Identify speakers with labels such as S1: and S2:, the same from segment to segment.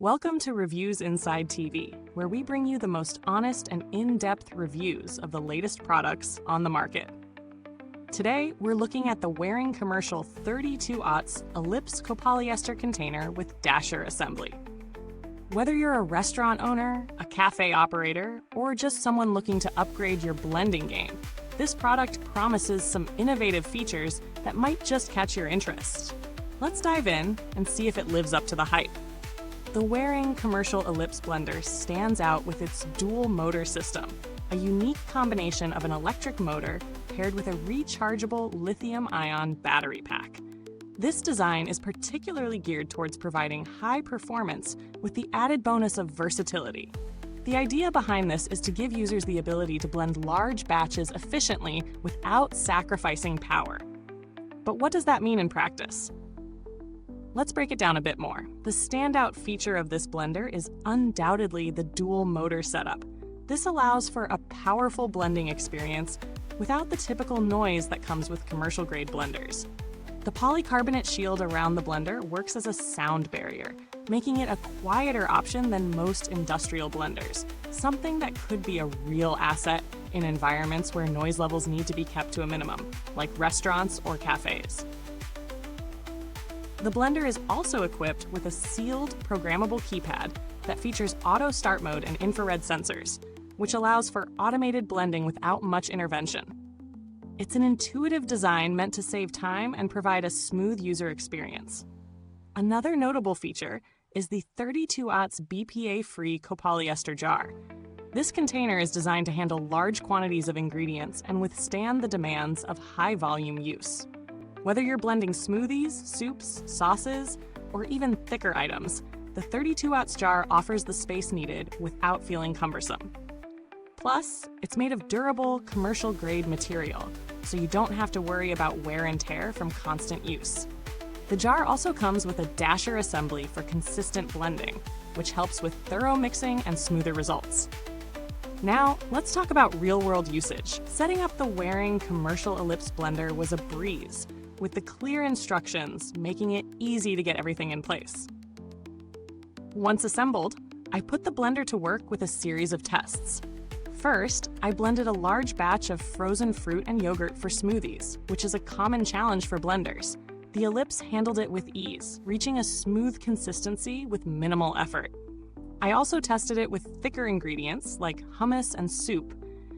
S1: Welcome to Reviews Inside TV, where we bring you the most honest and in-depth reviews of the latest products on the market. Today, we're looking at the wearing commercial 32/0 Ellipse Copolyester Container with dasher assembly. Whether you're a restaurant owner, a cafe operator, or just someone looking to upgrade your blending game, this product promises some innovative features that might just catch your interest. Let's dive in and see if it lives up to the hype. The wearing commercial Ellipse blender stands out with its dual motor system, a unique combination of an electric motor paired with a rechargeable lithium-ion battery pack. This design is particularly geared towards providing high performance with the added bonus of versatility. The idea behind this is to give users the ability to blend large batches efficiently without sacrificing power. But what does that mean in practice? Let's break it down a bit more. The standout feature of this blender is undoubtedly the dual motor setup. This allows for a powerful blending experience without the typical noise that comes with commercial-grade blenders. The polycarbonate shield around the blender works as a sound barrier, making it a quieter option than most industrial blenders, something that could be a real asset in environments where noise levels need to be kept to a minimum, like restaurants or cafes. The blender is also equipped with a sealed, programmable keypad that features auto start mode and infrared sensors, which allows for automated blending without much intervention. It's an intuitive design meant to save time and provide a smooth user experience. Another notable feature is the 32/0 BPA-free copolyester jar. This container is designed to handle large quantities of ingredients and withstand the demands of high-volume use. Whether you're blending smoothies, soups, sauces, or even thicker items, the 32/0 jar offers the space needed without feeling cumbersome. Plus, it's made of durable, commercial-grade material, so you don't have to worry about wear and tear from constant use. The jar also comes with a dasher assembly for consistent blending, which helps with thorough mixing and smoother results. Now, let's talk about real-world usage. Setting up the wearing commercial Ellipse blender was a breeze, with the clear instructions making it easy to get everything in place. Once assembled, I put the blender to work with a series of tests. First, I blended a large batch of frozen fruit and yogurt for smoothies, which is a common challenge for blenders. The Ellipse handled it with ease, reaching a smooth consistency with minimal effort. I also tested it with thicker ingredients like hummus and soup,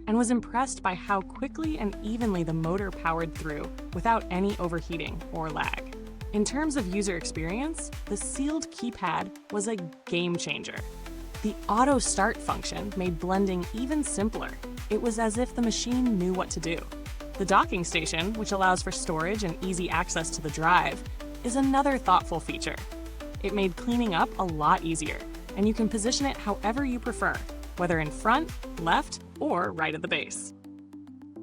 S1: and was impressed by how quickly and evenly the motor powered through without any overheating or lag. In terms of user experience, the sealed keypad was a game changer. The auto start function made blending even simpler. It was as if the machine knew what to do. The docking station, which allows for storage and easy access to the drive, is another thoughtful feature. It made cleaning up a lot easier, and you can position it however you prefer, whether in front, left, or right at the base.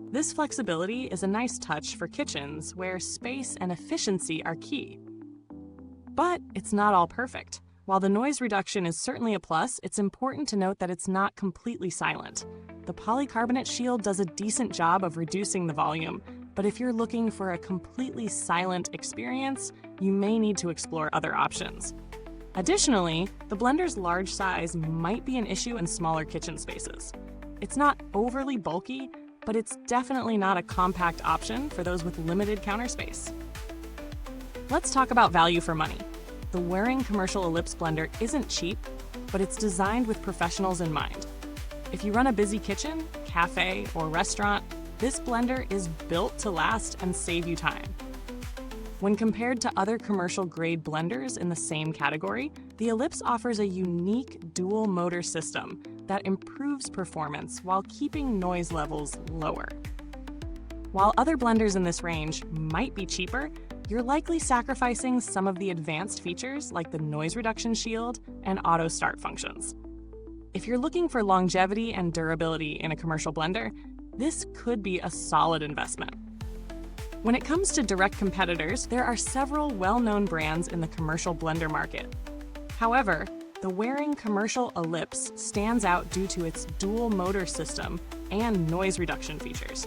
S1: This flexibility is a nice touch for kitchens where space and efficiency are key. But it's not all perfect. While the noise reduction is certainly a plus, it's important to note that it's not completely silent. The polycarbonate shield does a decent job of reducing the volume, but if you're looking for a completely silent experience, you may need to explore other options. Additionally, the blender's large size might be an issue in smaller kitchen spaces. It's not overly bulky, but it's definitely not a compact option for those with limited counter space. Let's talk about value for money. The wearing commercial Ellipse blender isn't cheap, but it's designed with professionals in mind. If you run a busy kitchen, cafe, or restaurant, this blender is built to last and save you time. When compared to other commercial-grade blenders in the same category, the Ellipse offers a unique dual motor system that improves performance while keeping noise levels lower. While other blenders in this range might be cheaper, you're likely sacrificing some of the advanced features like the noise reduction shield and auto start functions. If you're looking for longevity and durability in a commercial blender, this could be a solid investment. When it comes to direct competitors, there are several well-known brands in the commercial blender market. However, the wearing commercial Ellipse stands out due to its dual motor system and noise reduction features.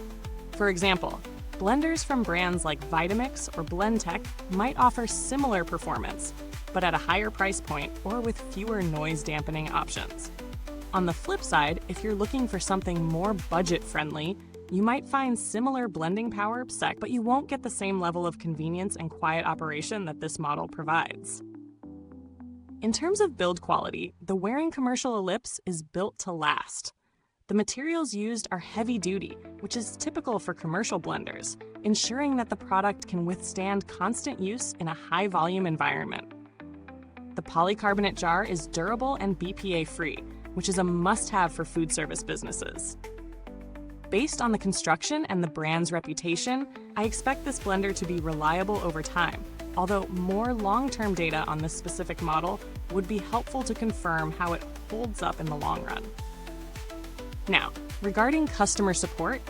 S1: For example, blenders from brands like Vitamix or Blendtec might offer similar performance, but at a higher price point or with fewer noise dampening options. On the flip side, if you're looking for something more budget-friendly, you might find similar blending power, but you won't get the same level of convenience and quiet operation that this model provides. In terms of build quality, the Waring commercial Ellipse is built to last. The materials used are heavy-duty, which is typical for commercial blenders, ensuring that the product can withstand constant use in a high-volume environment. The polycarbonate jar is durable and BPA-free, which is a must-have for food service businesses. Based on the construction and the brand's reputation, I expect this blender to be reliable over time, although more long-term data on this specific model would be helpful to confirm how it holds up in the long run. Now, regarding customer support,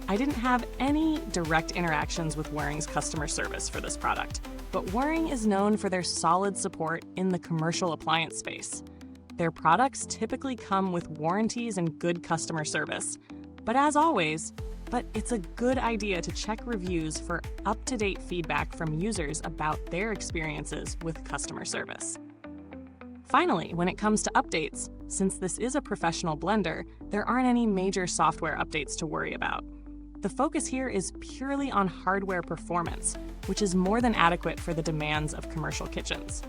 S1: I didn't have any direct interactions with Waring's customer service for this product, but Waring is known for their solid support in the commercial appliance space. Their products typically come with warranties and good customer service, but as always, it's a good idea to check reviews for up-to-date feedback from users about their experiences with customer service. Finally, when it comes to updates, since this is a professional blender, there aren't any major software updates to worry about. The focus here is purely on hardware performance, which is more than adequate for the demands of commercial kitchens.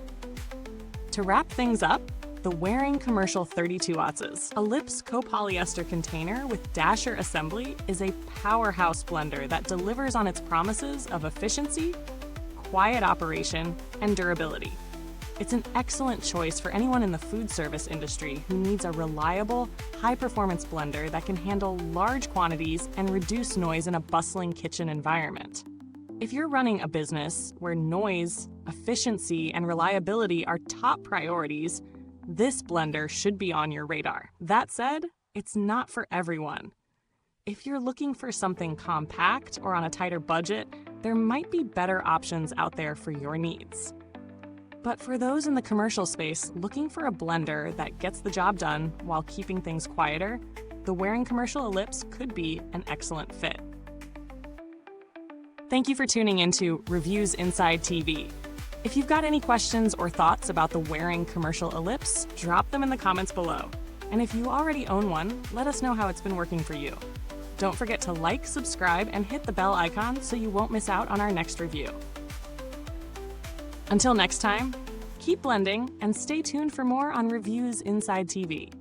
S1: To wrap things up, the Waring Commercial 32 ounces Ellipse Copolyester Container with Dasher assembly is a powerhouse blender that delivers on its promises of efficiency, quiet operation, and durability. It's an excellent choice for anyone in the food service industry who needs a reliable, high-performance blender that can handle large quantities and reduce noise in a bustling kitchen environment. If you're running a business where noise, efficiency, and reliability are top priorities, this blender should be on your radar. That said, it's not for everyone. If you're looking for something compact or on a tighter budget, there might be better options out there for your needs. But for those in the commercial space looking for a blender that gets the job done while keeping things quieter, the Waring Commercial Ellipse could be an excellent fit. Thank you for tuning into Reviewsinsidetv. If you've got any questions or thoughts about the Waring Commercial Ellipse, drop them in the comments below. And if you already own one, let us know how it's been working for you. Don't forget to like, subscribe, and hit the bell icon so you won't miss out on our next review. Until next time, keep blending and stay tuned for more on Reviewsinsidetv.